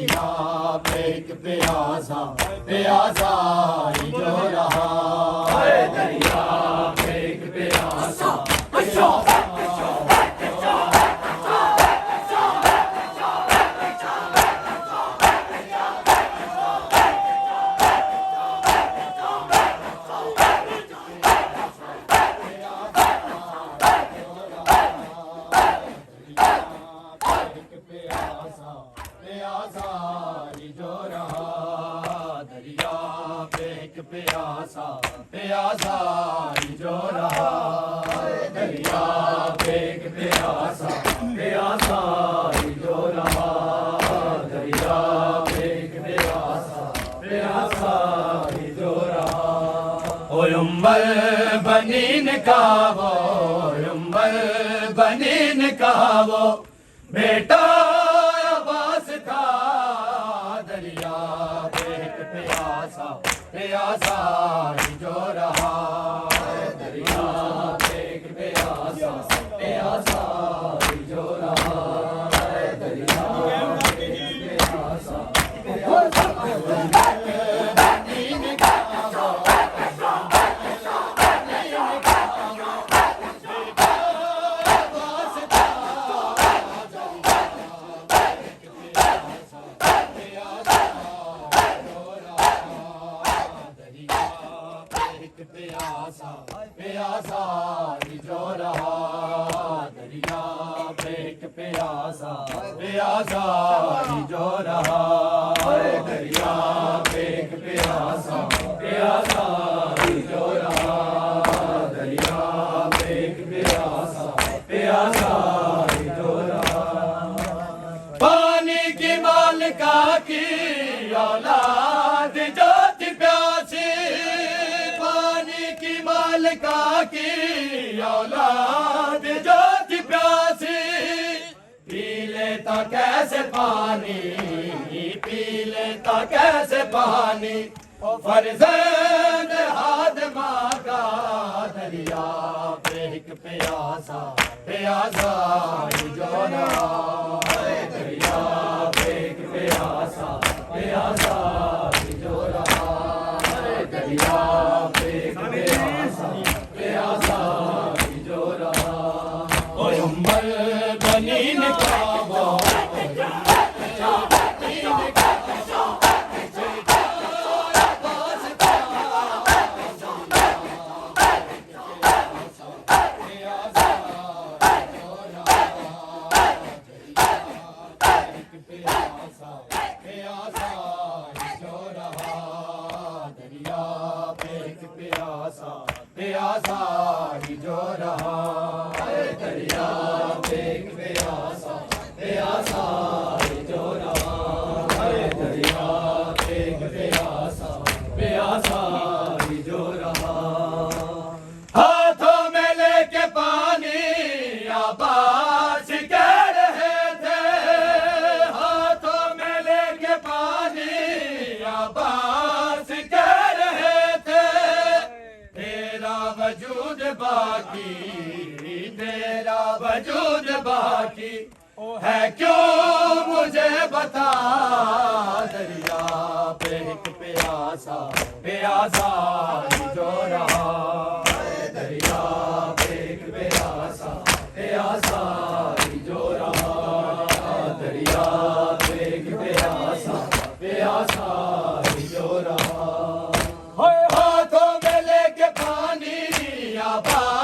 दरिया पे एक प्यासा प्यासा ही जो रहा है दरिया पे एक प्यासा प्यासा प्यासा प्यासा जो रहा दरिया पे एक प्यासा प्यासा जो रहा दरिया पे एक प्यासा प्यासा जो रहा ओ उम्बर बनीन का वो उम्बर बनीन का वो बेटा अब्बास था दरिया पे एक प्यासा प्यासा जो रहा दरिया पे एक प्यासा प्यासा जो रहा दरिया पे एक प्यासा प्यासा प्यासा जो रहा दरिया पे एक प्यासा प्यासा जो रहा दरिया पे एक प्यासा प्यासा जो रहा दरिया पे एक प्यासा प्यासा जो रहा पानी की मालिका की औलाद जो थी प्यासी मालिका की औलाद जो थी प्यासी पी लेता कैसे पानी पी लेता कैसे पानी फर्जंद हादमा का दरिया पे एक प्यासा प्यासा जो रहा दरिया पे एक प्यासा प्यासा जो रहा दरिया पे एक प्यासा प्यासा जो रहा ओ उम्र बनीन का वो प्यासा जो रहा दरिया पे एक प्यासा प्यासा जो रहा दरिया पे एक प्यासा प्यासा जो रहा हाथों में लेके पानी अब्बास कह रहे थे हाथों में लेके पानी अब्बास कह रहे थे तेरा वजूद बाकी तेरा वजूद बाकी है क्यों मुझे बता दरिया पे एक प्यासा प्यासा जो रहा दरिया पे एक प्यासा प्यासा जो रहा दरिया पे एक प्यासा प्यासा जो रहा हाथों में लेके पानी आबा